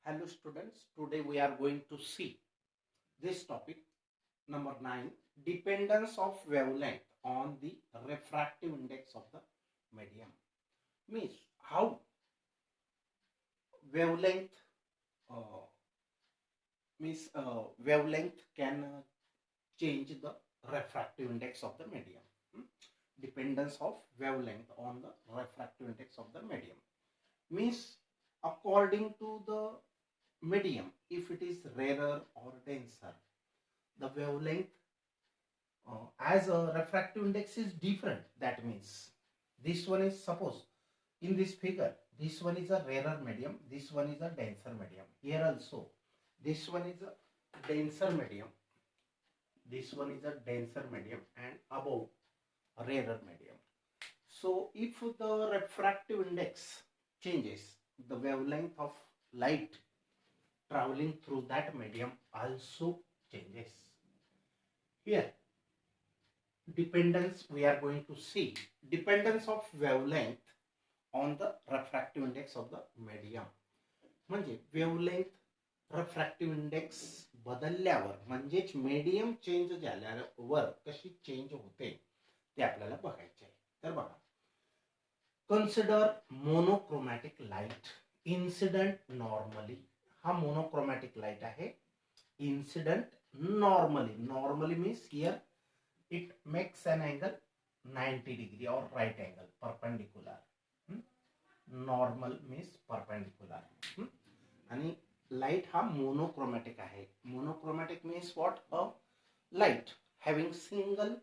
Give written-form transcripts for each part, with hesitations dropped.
Hello students, today we are going to see this topic number 9, dependence of wavelength on the refractive index of the medium. Means how wavelength uh, wavelength can change the refractive index of the medium. Dependence of wavelength on the refractive index of the medium means according to the medium, if it is rarer or denser, the wavelength as a refractive index is different. That means this one is, suppose in this figure, this one is a rarer medium, this one is a denser medium. Here also this one is a denser medium, this one is a denser medium, and above a rarer medium. So if the refractive index changes, the wavelength of light traveling through that medium also changes. Here dependence, we are going to see dependence of wavelength on the refractive index of the medium. म्हणजे wavelength refractive index बदलल्यावर म्हणजेच medium change झाल्यावर कशी change होते ते आपल्याला बघायचे आहे. तर बघा, consider monochromatic light incident normally. हा मोनोक्रोमॅटिक लाईट आहे. Incident normally means here it makes an angle 90 degree or right angle perpendicular. Normal means perpendicular. आणि light हा monochromatic आहे. Monochromatic means what? A light having single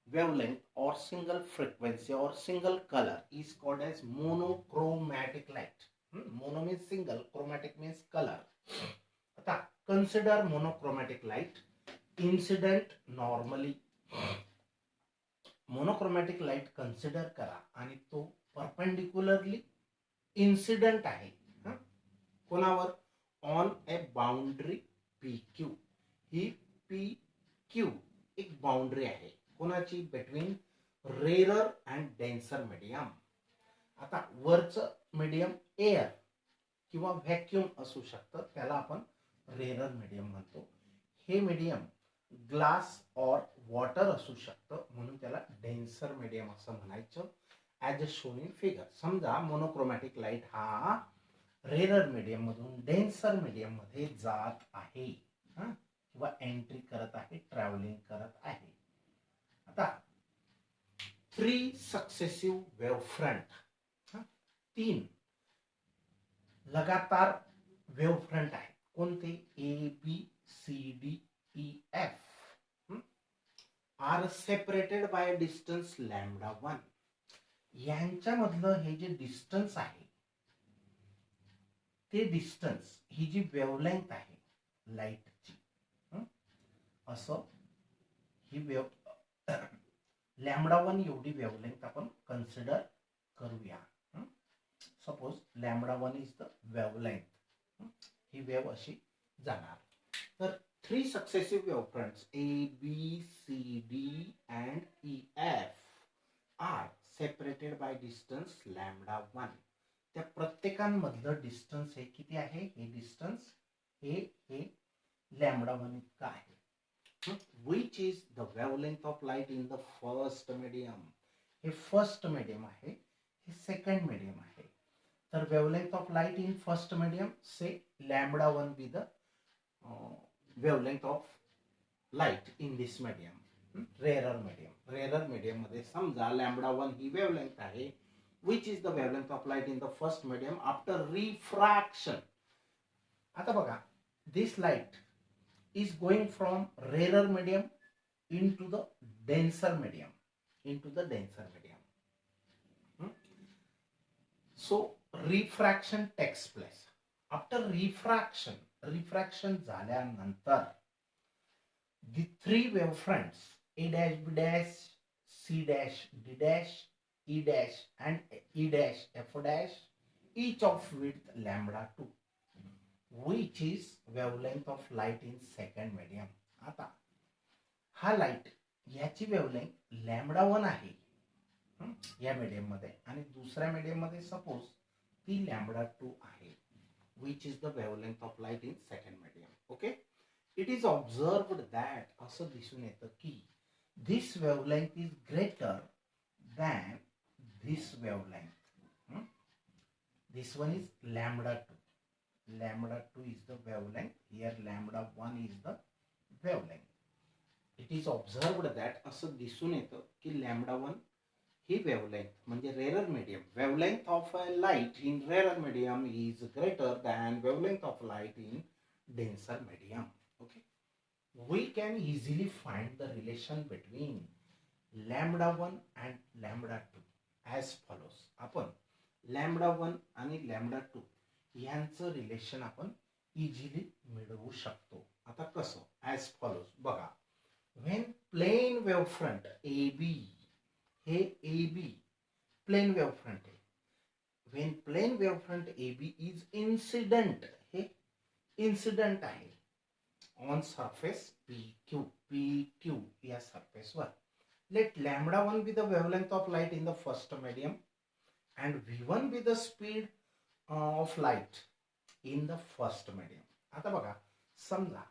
wavelength or single frequency or single color is called as monochromatic light. Mono means single, chromatic means color. आता consider monochromatic light incident normally. Monochromatic light consider करा आणि तो परपेंडिक्युलरली incident आहे कोणावर? On A boundary P Q. He P Q एक boundary आहे कोणाची? Between rarer and denser medium. आता वरचं मीडियम एअर किंवा व्हॅक्यूम असू शकतं, त्याला आपण रेरर मीडियम म्हणतो. हे मीडियम ग्लास और वॉटर असू शकतं, म्हणून त्याला डेन्सर मीडियम असं म्हणायचं. As a shown in figure. समजा मोनोक्रोमॅटिक लाईट हा रेरर मीडियम मधून डेन्सर मीडियम मध्ये जात आहे किंवा एंट्री करत आहे, ट्रॅव्हलिंग करत आहे. आता 3 सक्सेसिव्ह वेव्ह फ्रंट, 3 लगातार वेव्ह फ्रंट आहेत. कोणते? A B C D E F are separated by distance lambda 1. यांच्यामधलं हे जे डिस्टन्स आहे ते डिस्टन्स, ही जी वेव्हलेंथ आहे लाईटची, असं ही लॅम्बडा 1 एवढी वेव्हलेंथ आपण कन्सिडर करूया. Suppose lambda 1 is the wavelength. He wave अशी जाणार. तर 3 successive wavefronts A, B, C, D and E, F are separated by distance lambda 1. त्या प्रत्येकांमधलं डिस्टन्स हे किती आहे? हे डिस्टन्स हे लॅम्बडा 1 इतका आहे. Which is the wavelength of light in the first medium? हे फर्स्ट मीडियम आहे, हे सेकंड मीडियम आहे. तर wavelength of light in first medium, say lambda 1 be the wavelength of light in this medium. rarer medium मध्ये समजा lambda 1 ही wavelength आहे. which is the wavelength of light in the first medium after refraction. आता बघा, this light is going from rarer medium into the denser medium, so refraction takes place. after refraction झाल्यानंतर the 3 wave fronts A dash, B dash, C dash, D dash, E dash and E dash, F dash, each of width lambda 2, which is wavelength of light in second medium. आता हा light याची wavelength lambda 1 आहे या medium मध्ये, आणि दुसऱ्या medium मध्ये suppose ती लॅम्बडा 2 आहे. which is the wavelength of light in second medium. Okay, it is observed that असं दिसून येतं की this wavelength is greater than this wavelength. This one is lambda 2. Lambda 2 is the wavelength. Here lambda 1 is the wavelength. It is observed that असं दिसून येतं की lambda 1 ही wavelength म्हणजे rarer medium. Wavelength of a light in rarer medium is greater than wavelength of light in denser medium. Okay. We can easily find the relation between lambda 1 and lambda 2 as follows. आपण lambda 1 आणि lambda 2 यांचं relation आपण easily मिळवू शकतो. आता कसं? as follows. बघा, when plane wavefront AB, हे AB plane wavefront आहे. when plane wavefront AB is incident, हे incident आहे on surface PQ या surface वर. Let lambda 1 be the wavelength of light in the first medium and V1 be the speed of light in the first medium. आता बघा, समजा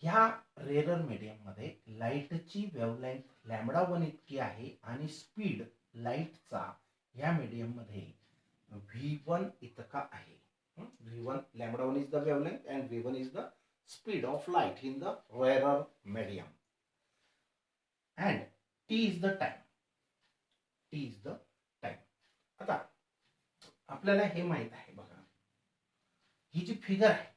ह्या rarer medium मध्ये लाईटची वेव्हलेंथ लॅम्बडा 1 इतकी आहे आणि स्पीड लाईटचा या medium मध्ये V1 इतका आहे. V1 lambda 1 is the wavelength and V1 is the speed of light in the rarer medium. And T is the time. T is the time. आता आपल्याला हे माहित आहे बघा, ही जी फिगर आहे,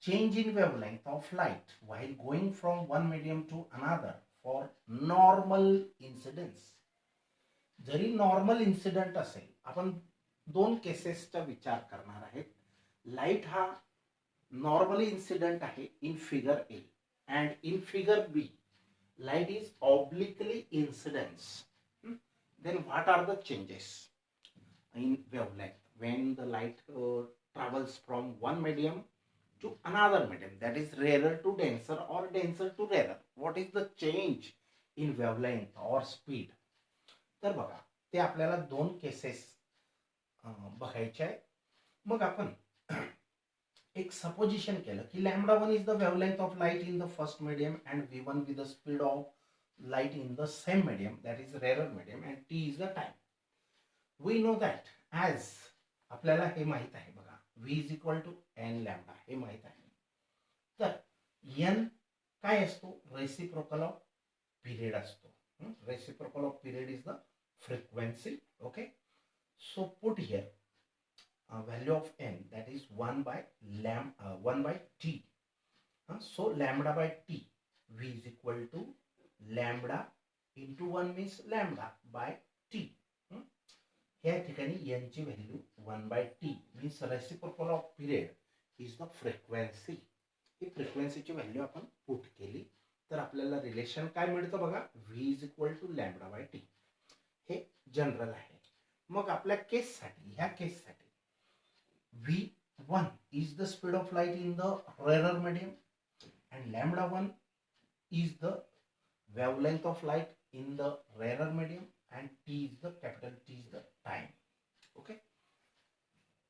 change in wavelength of light while going from one medium to another for normal incidence. जरी normal incident असेल, आपण दोन केसेसचा विचार करणार आहेत. लाईट हा नॉर्मली इन्सिडेंट आहे in figure A and in figure B light is obliquely incidence. Then what are the changes in wavelength when the light travels from one medium to another medium, that is rarer to denser or denser to rarer? What is the change in wavelength or speed? तर बघा, ते आपल्याला दोन cases बघायचे आहेत. मग आपण एक सपोजिशन केलं की lambda 1 is the wavelength of light in the first medium and V1 with the speed of light in the same medium, that is rarer medium, and T is the time. We know that as आपल्याला हे माहित आहे बघा, V is equal to n lambda, हे माहित आहे. तर n काय असतो? रेसिप्रोकल ऑफ पिरियड असतो. Reciprocal off period is the frequency. Okay, so put here value of n, that is 1 by t. So lambda by t, V is equal to lambda into 1 means lambda by t. ह्या ठिकाणी n ची value 1 by t means reciprocal of period is the frequency. ही फ्रिक्वेन्सीची value आपण put केली तर आपल्याला relation काय मिळतं बघा, V is equal to lambda by t. हे जनरल आहे. मग आपल्या केससाठी, ह्या केससाठी V1 is the speed of light in the rarer medium and lambda 1 is the wavelength of light in the rarer medium and T is the capital T is the time. Okay,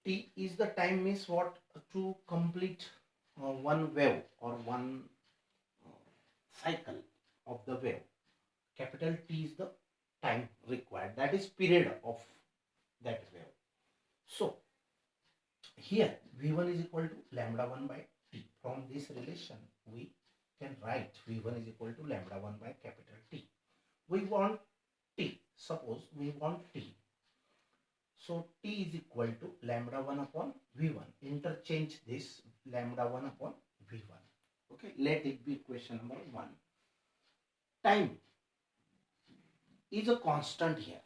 T is the time means what? To complete one wave or one cycle of the wave, capital T is the time required, that is period of that wave. So here V1 is equal to lambda 1 by t. From this relation we can write V1 is equal to lambda 1 by capital T. We want t, suppose we want t, so t is equal to lambda 1 upon V1. Interchange this lambda 1 upon V1. Okay, let it be equation number 1. Time is a constant here.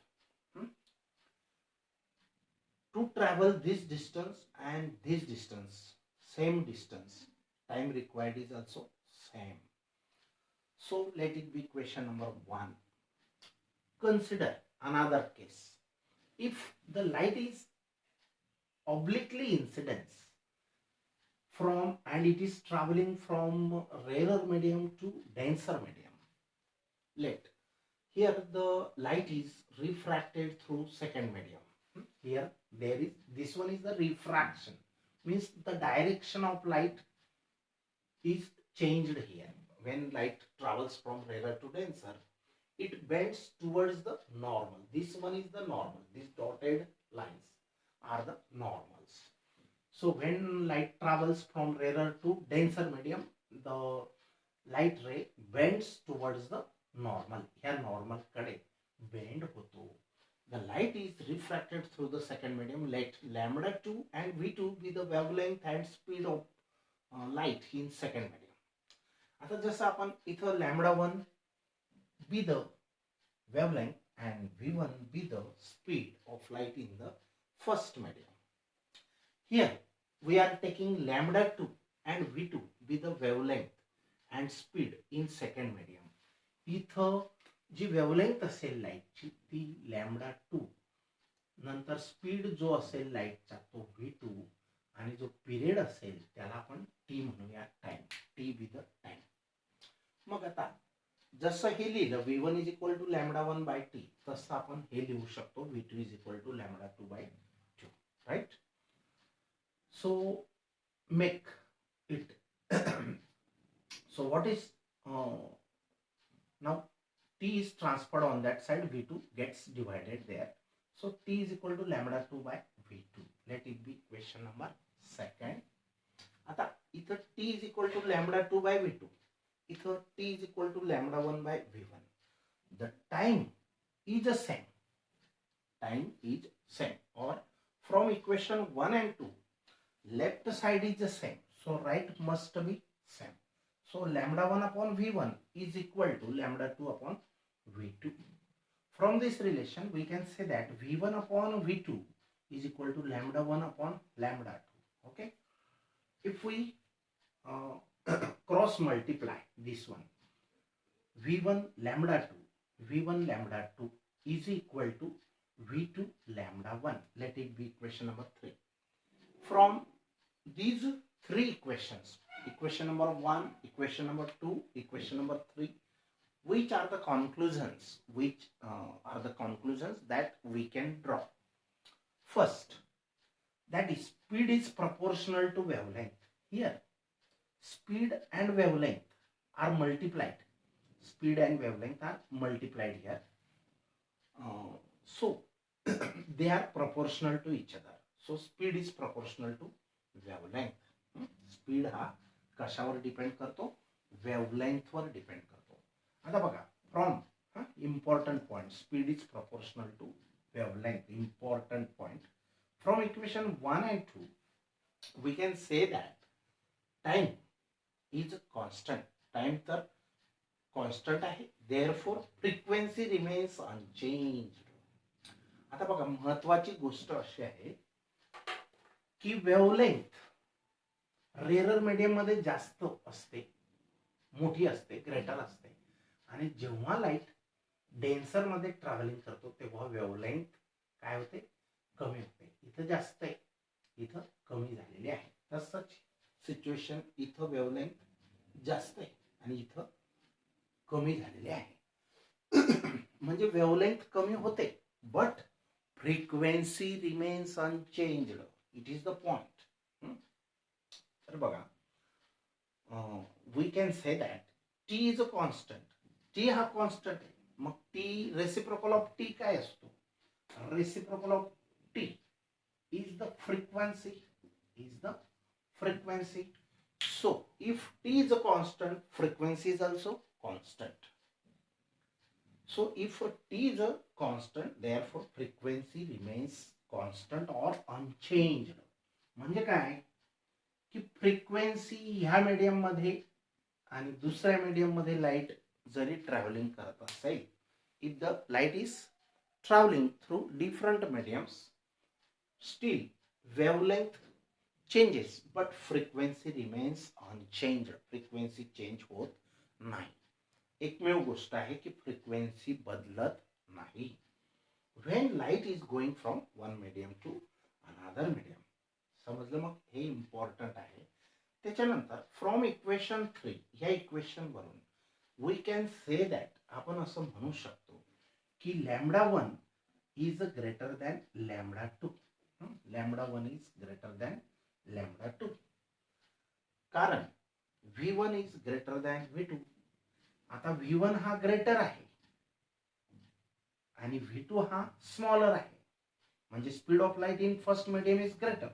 To travel this distance and this distance, same distance, time required is also same. So let it be equation number 1. Consider another case. If the light is obliquely incidence from and it is traveling from rarer medium to denser medium. Let here the light is refracted through second medium. here there is, this one is the refraction, means the direction of light is changed here. When light travels from rarer to denser, it bends towards the normal. This one is the normal. These dotted lines are the normals. So when light travels from rarer to denser medium, the light ray bends towards the normal. Here normal कडे bend होतो. The light is refracted through the second medium. Let lambda 2 and V2 be the wavelength and speed of light in second medium. आता जसं आपण इथं lambda 1 be the wavelength and V1 be the speed of light in the first medium. Here we are taking lambda 2 and V2 be the wavelength and speed in second medium. इथं जी wavelength असेल लाईटची ती lambda 2, नंतर speed जो असेल लाईटचा तो V2 आणि जो पिरियड असेल त्याला आपण टी म्हणूया, time, T be the time. मग आता जसं हे लिहिलं V1 is equal to lambda 1 by T, तसं आपण हे लिहू शकतो V2 is equal to lambda 2 by 2, right. So make it so what is now T is transferred on that side, V2 gets divided there, so T is equal to lambda 2 by V2. Let it be question number second. आता इथं T is equal to lambda 2 by V2, इथं T is equal to lambda 1 by V1. The time is the same, time is same, or from equation 1 and 2 left side is the same, so right must be same. So lambda 1 upon V1 is equal to lambda 2 upon V2. From this relation we can say that V1 upon V2 is equal to lambda 1 upon lambda 2. Okay. If we cross multiply this one, V1 lambda 2, V1 lambda 2 is equal to V2 lambda 1. Let it be equation number 3. From these three equations, equation number 1, equation number 2, equation number 3, which are the conclusions, that we can draw? First, that is speed is proportional to wavelength. Here speed and wavelength are multiplied, speed and wavelength are multiplied here, so they are proportional to each other. So speed is proportional to wavelength. Speed हा कशावर depend करतो? Wavelength वर depend करतो. आता बघा, from important point, speed is proportional to wavelength, important point. From equation 1 and 2 we can say that time is constant. Time तर constant आहे, therefore frequency remains unchanged. आता बघा, महत्वाची गोष्ट अशी आहे की वेवलेंथ रेरर मीडियम मध्ये जास्त असते, मोठी असते, ग्रेटर असते, आणि जेव्हा लाईट डेन्सर मध्ये ट्रॅव्हलिंग करतो तेव्हा वेवलेंथ काय होते? कमी होते. इथं जास्त आहे, इथं कमी झालेली आहे. तसंच सिच्युएशन, इथं वेवलेंथ जास्त आहे आणि इथं कमी झालेली आहे. म्हणजे वेवलेंथ कमी होते but frequency remains unchanged. It is the point. तर बघा, we can say that T is a constant. T हा कॉन्स्टंट आहे. मग टी रेसिप्रोकल ऑफ टी काय असतो? Reciprocal of T is the frequency, So if t is a constant, frequency is also constant. So if t is a constant, therefore frequency remains constant or unchanged. म्हणजे काय की frequency ह्या medium मध्ये आणि दुसऱ्या medium मध्ये light जरी travelling करत असेल, if the light is travelling through different mediums, still wavelength changes but frequency remains unchanged. Frequency change होत नाही. एकमेव गोष्ट आहे की फ्रिक्वेन्सी बदलत नाही. When light is going from one medium to another medium. समजलं? मग हे इम्पॉर्टंट आहे. त्याच्यानंतर फ्रॉम इक्वेशन 3 ह्या इक्वेशन वरून वी कॅन से दॅट, आपण असं म्हणू शकतो की lambda 1 is greater than lambda 2. Lambda 1 is greater than lambda 2. कारण V1 is greater than V2. आता V1 हा ग्रेटर आहे आणि V2 हा स्मॉलर आहे. म्हणजे speed of light in first medium is greater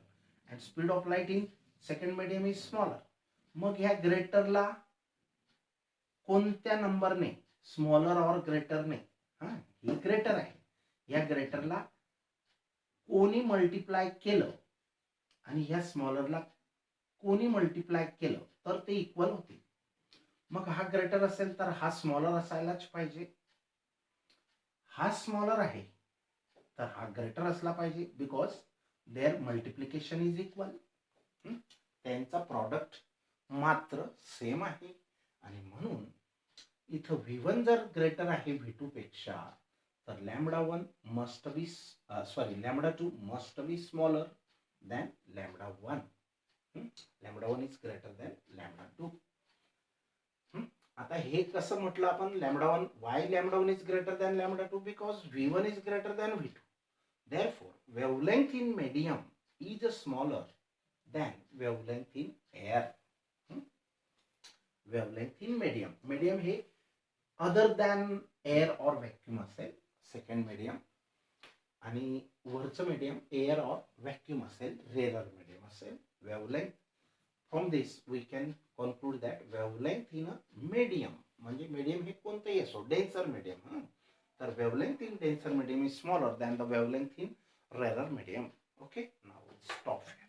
and speed of light in second medium is smaller. मग ह्या ग्रेटरला कोणत्या नंबरने, स्मॉलर और ग्रेटरने, ही ग्रेटर आहे, या ग्रेटरला कोणी मल्टिप्लाय केलं आणि ह्या स्मॉलरला कोणी मल्टिप्लाय केलं तर ते इक्वल होतील. मग हा ग्रेटर असेल तर हा स्मॉलर असायलाच पाहिजे. हा स्मॉलर आहे तर हा ग्रेटर असला पाहिजे because there multiplication is equal. त्यांचा प्रॉडक्ट मात्र सेम आहे आणि म्हणून इथं V1 जर ग्रेटर आहे V2 पेक्षा तर lambda 1 must be lambda 2 must be smaller than lambda 1. Lambda 1 is greater than lambda 2. आता हे कसं म्हटलं आपण, lambda 1, Y lambda 1 is greater than lambda 2 because V1 is greater than V2. Therefore, wavelength in medium is smaller than wavelength in air. Wavelength in medium. Medium हे other than air or vacuum असेल, second medium. आणि वरचं medium air or vacuum असेल, rarer medium असेल. Wavelength. From this we can conclude that wavelength in a medium म्हणजे medium हे कोणतंही असो, denser medium. The wavelength in denser medium is smaller than the wavelength in rarer medium. Okay, now we'll stop here.